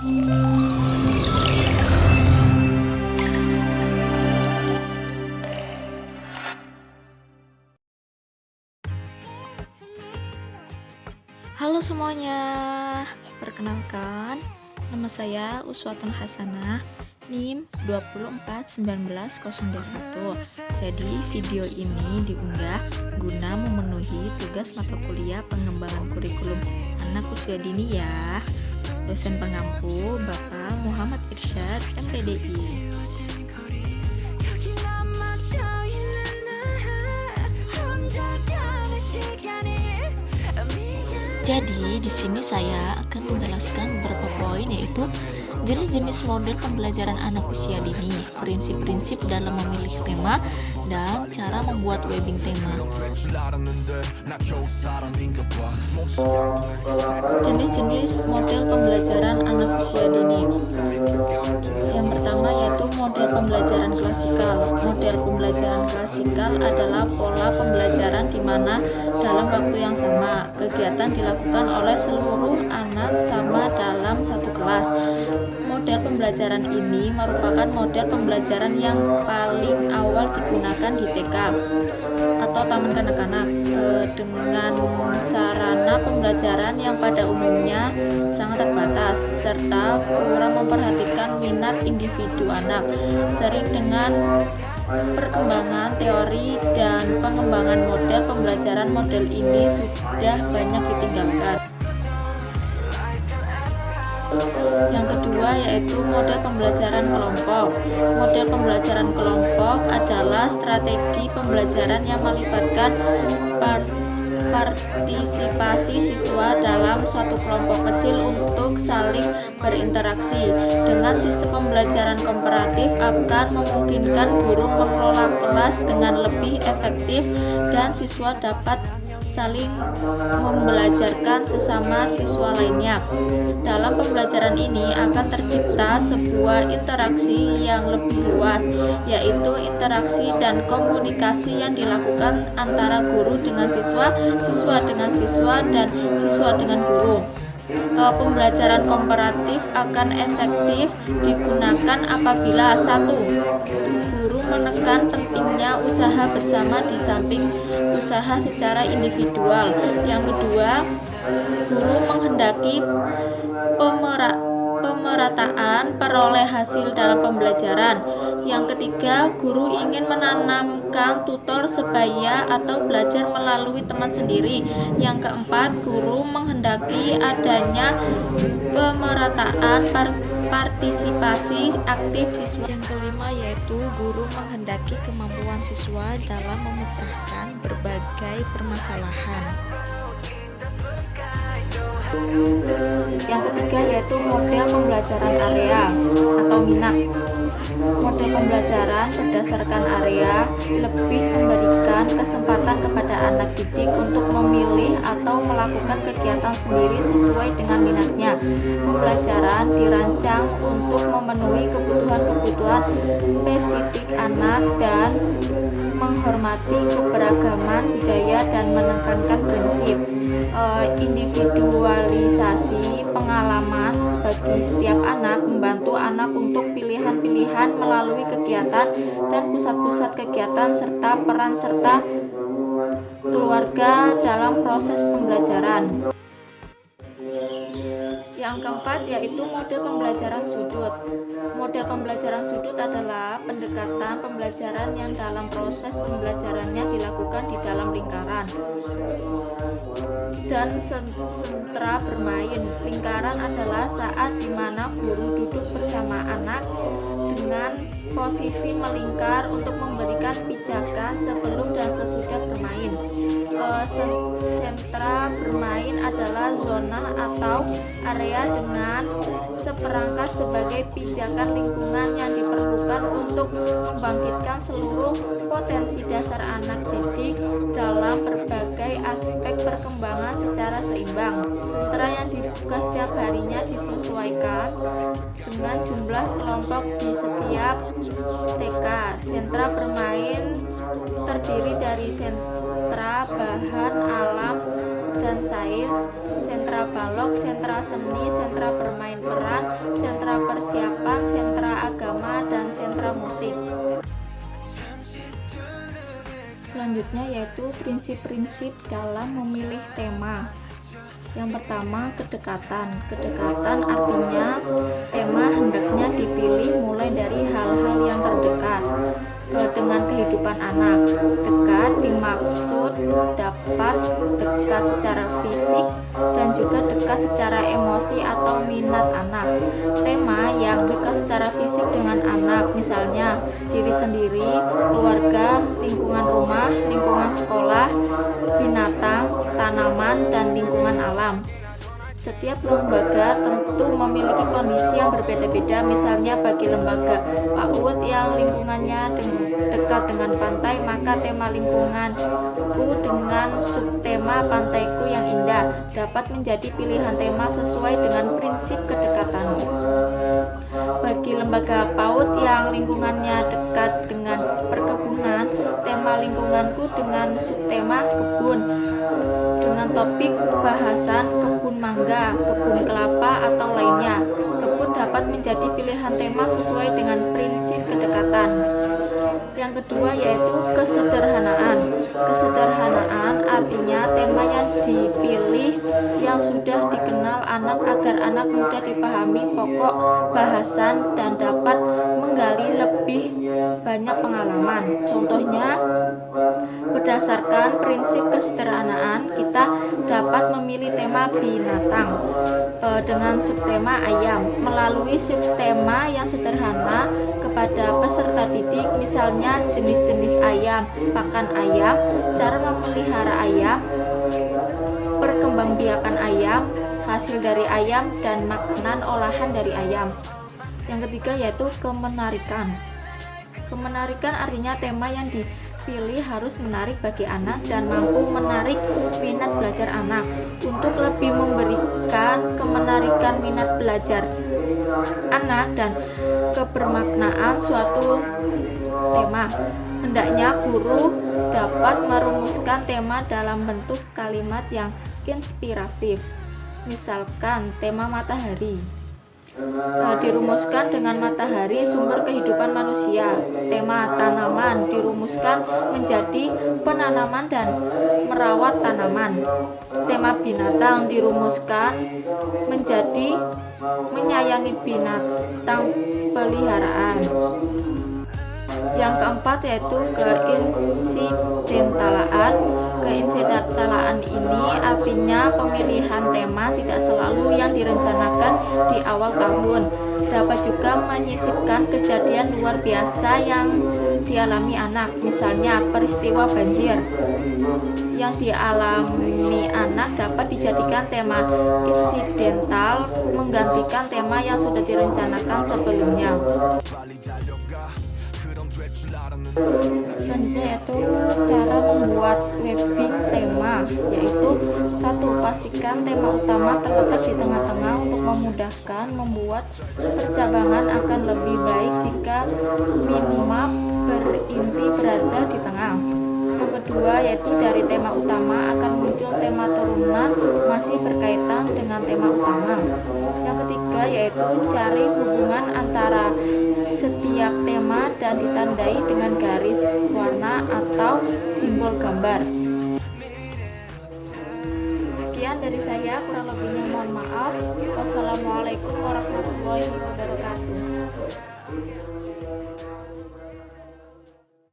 Halo semuanya, perkenalkan nama saya Uswatun Hasanah, NIM 2419021. Jadi video ini diunggah guna memenuhi tugas mata kuliah pengembangan kurikulum anak usia dini ya. Dosen pengampu Bapak Muhammad Irsyad, MPDI. Jadi di sini saya akan menjelaskan beberapa poin, yaitu jenis-jenis model pembelajaran anak usia dini, prinsip-prinsip dalam memilih tema, dan cara membuat webbing tema. Jenis-jenis model pembelajaran anak usia dini. Yang pertama yaitu model pembelajaran klasikal. Model pembelajaran klasikal adalah pola pembelajaran di mana dalam waktu yang sama kegiatan dilakukan oleh seluruh anak sama dalam satu kelas. Model pembelajaran ini merupakan model pembelajaran yang paling awal digunakan di TK atau taman kanak-kanak, dengan sarana pembelajaran yang pada umumnya sangat terbatas serta kurang memperhatikan minat individu anak. Sering dengan perkembangan teori dan pengembangan model pembelajaran, model ini sudah banyak ditinggalkan. Yang kedua yaitu model pembelajaran kelompok. Model pembelajaran kelompok adalah strategi pembelajaran yang melibatkan partisipasi siswa dalam suatu kelompok kecil untuk saling berinteraksi. Dengan sistem pembelajaran komparatif akan memungkinkan guru mengelola kelas dengan lebih efektif dan siswa dapat saling membelajarkan sesama siswa lainnya. Dalam pembelajaran ini akan tercipta sebuah interaksi yang lebih luas, yaitu interaksi dan komunikasi yang dilakukan antara guru dengan siswa, siswa dengan siswa, dan siswa dengan guru. Pembelajaran komparatif akan efektif digunakan apabila 1. Guru menekan pentingnya usaha bersama di samping usaha secara individual. Yang kedua, guru menghendaki pemerataan peroleh hasil dalam pembelajaran. Yang ketiga, guru ingin menanamkan tutor sebaya atau belajar melalui teman sendiri. Yang keempat, guru menghendaki adanya pemerataan partisipasi aktif siswa. Yang kelima yaitu guru menghendaki kemampuan siswa dalam memecahkan berbagai permasalahan. Yang ketiga yaitu model pembelajaran area atau minat. Model pembelajaran berdasarkan area lebih memberikan kesempatan kepada anak didik untuk memilih atau melakukan kegiatan sendiri sesuai dengan minatnya. Pembelajaran dirancang untuk memenuhi kebutuhan-kebutuhan spesifik anak dan menghormati keberagaman budaya dan menekankan prinsip individualisasi pengalaman bagi setiap anak, membantu anak untuk pilihan-pilihan melalui kegiatan dan pusat-pusat kegiatan serta peran serta keluarga dalam proses pembelajaran. Yang keempat yaitu model pembelajaran sudut. Model pembelajaran sudut adalah pendekatan pembelajaran yang dalam proses pembelajarannya dilakukan di dalam lingkaran dan sentra bermain. Lingkaran adalah saat dimana guru duduk bersama anak dengan posisi melingkar untuk memberikan pijakan sebelum dan sesudah bermain. Sentra bermain adalah zona atau area dengan seperangkat sebagai pijakan lingkungan yang diperlukan untuk membangkitkan seluruh potensi dasar anak didik dalam berbagai aspek perkembangan secara seimbang. Sentra yang dibuka setiap harinya disesuaikan dengan jumlah kelompok di setiap TK. Sentra bermain terdiri dari sentra bahan alam dan sains, sentra balok, sentra seni, sentra bermain peran, persiapan, sentra agama, dan sentra musik. Selanjutnya yaitu prinsip-prinsip dalam memilih tema. Yang pertama, kedekatan. Kedekatan artinya tema hendaknya dipilih mulai dari hal-hal yang terdekat dengan kehidupan anak. Dekat dimaksud dapat dekat secara fisik dan juga dekat secara emosi atau minat anak. Tema yang dekat secara fisik dengan anak, misalnya diri sendiri, keluarga, lingkungan rumah, lingkungan sekolah, binatang, tanaman, dan lingkungan alam. Setiap lembaga tentu memiliki kondisi yang berbeda-beda. Misalnya bagi lembaga PAUD yang lingkungannya dekat dengan pantai, maka tema lingkunganku dengan subtema pantaiku yang indah dapat menjadi pilihan tema sesuai dengan prinsip kedekatan. Bagi lembaga PAUD yang lingkungannya dekat dengan perkebunan, tema lingkunganku dengan subtema kebun dengan topik bahasan kebun mangga, kebun kelapa, atau lainnya. Kebun dapat menjadi pilihan tema sesuai dengan prinsip kedekatan. Yang kedua yaitu kesederhanaan. Kesederhanaan artinya tema yang dipilih yang sudah dikenal anak agar anak mudah dipahami pokok bahasan dan dapat menggali lebih banyak pengalaman. Contohnya, berdasarkan prinsip kesederhanaan, kita dapat memilih tema binatang dengan subtema ayam. Melalui subtema yang sederhana kepada peserta didik, misalnya jenis-jenis ayam, pakan ayam, cara memelihara ayam, perkembangbiakan ayam, hasil dari ayam, dan makanan olahan dari ayam. Yang ketiga yaitu kemenarikan. Kemenarikan artinya tema yang dipilih harus menarik bagi anak dan mampu menarik minat belajar anak. Untuk lebih memberikan kemenarikan minat belajar anak dan kebermaknaan suatu tema, hendaknya guru dapat merumuskan tema dalam bentuk kalimat yang inspiratif. Misalkan tema matahari dirumuskan dengan matahari sumber kehidupan manusia. Tema tanaman dirumuskan menjadi penanaman dan merawat tanaman. Tema binatang dirumuskan menjadi menyayangi binatang peliharaan. Yang keempat yaitu keinsidentalaan. Keinsidentalaan ini artinya pemilihan tema tidak selalu yang direncanakan di awal tahun. Dapat juga menyisipkan kejadian luar biasa yang dialami anak, misalnya peristiwa banjir yang dialami anak dapat dijadikan tema insidental menggantikan tema yang sudah direncanakan sebelumnya. Selanjutnya yaitu cara membuat webbing tema, yaitu satu, pastikan tema utama terletak di tengah-tengah untuk memudahkan membuat percabangan akan lebih baik jika minimap berinti berada di tengah. Yang kedua yaitu dari tema utama akan muncul tema turunan masih berkaitan dengan tema utama. Yang ketiga yaitu cari hubungan antara setiap tema dan ditandai dengan garis, warna, atau simbol gambar. Sekian dari saya, kurang lebihnya mohon maaf. Wassalamualaikum warahmatullahi wabarakatuh.